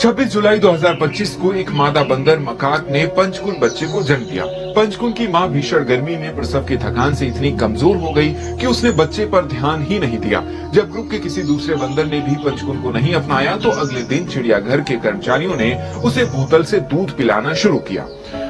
26 जुलाई 2025 को एक मादा बंदर मकाक ने पंचकुल बच्चे को जन्म दिया। पंचकुल की मां भीषण गर्मी में प्रसव की थकान से इतनी कमजोर हो गई कि उसने बच्चे पर ध्यान ही नहीं दिया। जब ग्रुप के किसी दूसरे बंदर ने भी पंचकुल को नहीं अपनाया तो अगले दिन चिड़ियाघर के कर्मचारियों ने उसे बोतल से दूध पिलाना शुरू किया।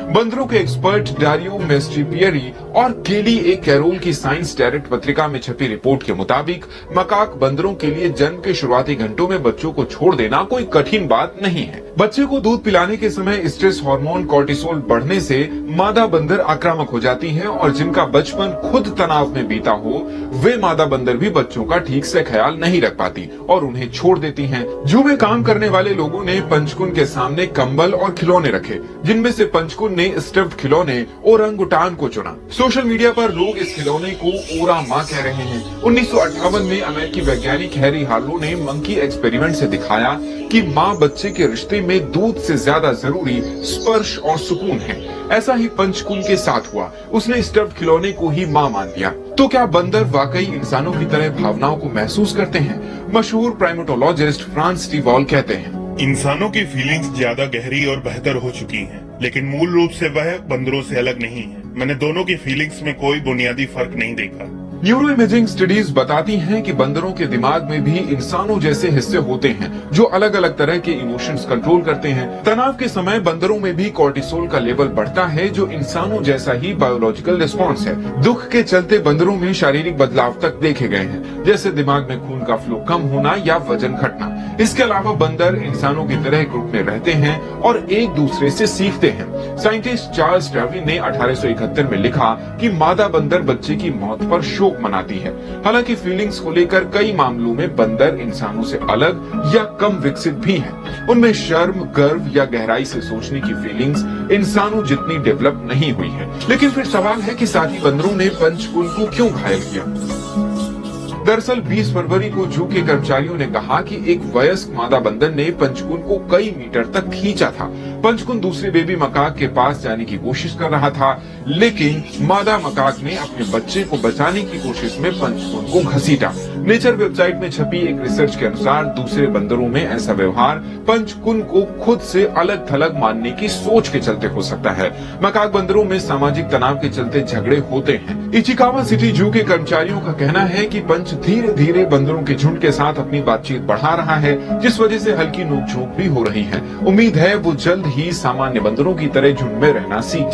बंदरों के एक्सपर्ट डारियो मेस्ट्रीपियरी और केली ए कैरोल की साइंस डायरेक्ट पत्रिका में छपी रिपोर्ट के मुताबिक मकाक बंदरों के लिए जन्म के शुरुआती घंटों में बच्चों को छोड़ देना कोई कठिन बात नहीं है। बच्चे को दूध पिलाने के समय स्ट्रेस हार्मोन कोर्टिसोल बढ़ने से मादा बंदर आक्रामक हो जाती हैं और जिनका बचपन खुद तनाव में बीता हो वे मादा बंदर भी बच्चों का ठीक से ख्याल नहीं रख पाती और उन्हें छोड़ देती हैं। जू में काम करने वाले लोगों ने पंचकुन के सामने कंबल और खिलौने रखे, जिनमें से पंचकुन ने स्टफ्ड खिलौने ओरंगुटान को चुना। सोशल मीडिया पर लोग इस खिलौने को ओरा माँ कह रहे हैं। 1958 में अमेरिकी वैज्ञानिक हैरी हार्लो ने मंकी एक्सपेरिमेंट से दिखाया कि माँ बच्चे के रिश्ते में दूध से ज्यादा जरूरी स्पर्श और सुकून है। ऐसा ही पंचकुल के साथ हुआ। उसने स्टफ्ड खिलौने को ही माँ मान लिया। तो क्या बंदर वाकई इंसानों की तरह भावनाओं को महसूस करते हैं? मशहूर प्राइमेटोलॉजिस्ट फ्रांस टी वॉल कहते हैं, इंसानों की फीलिंग्स ज्यादा गहरी और बेहतर हो चुकी हैं, लेकिन मूल रूप से वह बंदरों से अलग नहीं है। मैंने दोनों की फीलिंग्स में कोई बुनियादी फर्क नहीं देखा। न्यूरो इमेजिंग स्टडीज बताती हैं कि बंदरों के दिमाग में भी इंसानों जैसे हिस्से होते हैं जो अलग अलग तरह के इमोशंस कंट्रोल करते हैं। तनाव के समय बंदरों में भी कोर्टिसोल का लेवल बढ़ता है जो इंसानों जैसा ही बायोलॉजिकल रिस्पॉन्स है। दुख के चलते बंदरों में शारीरिक बदलाव तक देखे गए हैं, जैसे दिमाग में खून का फ्लो कम होना या वजन घटना। इसके अलावा बंदर इंसानों की तरह ग्रुप में रहते हैं और एक दूसरे से सीखते हैं। साइंटिस्ट चार्ल्स डार्विन ने 1871 में लिखा कि मादा बंदर बच्चे की मौत पर शोक मनाती है। हालांकि फीलिंग्स को लेकर कई मामलों में बंदर इंसानों से अलग या कम विकसित भी हैं। उनमें शर्म, गर्व या गहराई से सोचने की फीलिंग्स इंसानों जितनी डेवलप नहीं हुई है। लेकिन फिर सवाल है कि साथी बंदरों ने पंचकुल को क्यों घायल किया? दरअसल 20 फरवरी को जू के कर्मचारियों ने कहा कि एक वयस्क मादा बंदर ने पंचकुन को कई मीटर तक खींचा था। पंचकुन दूसरे बेबी मकाक के पास जाने की कोशिश कर रहा था, लेकिन मादा मकाक ने अपने बच्चे को बचाने की कोशिश में पंचकुन को घसीटा। नेचर वेबसाइट में छपी एक रिसर्च के अनुसार दूसरे बंदरों में ऐसा व्यवहार पंचकुन को खुद से अलग थलग मानने की सोच के चलते हो सकता है। मकाक बंदरों में सामाजिक तनाव के चलते झगड़े होते हैं। इचिकावा सिटी जू के कर्मचारियों का कहना है कि पंच धीरे धीरे बंदरों के झुंड के साथ अपनी बातचीत बढ़ा रहा है, जिस वजह से हल्की नोकझोंक भी हो रही है। उम्मीद है वो जल्द ही सामान्य बंदरों की तरह झुंड में रहना सीख जाए।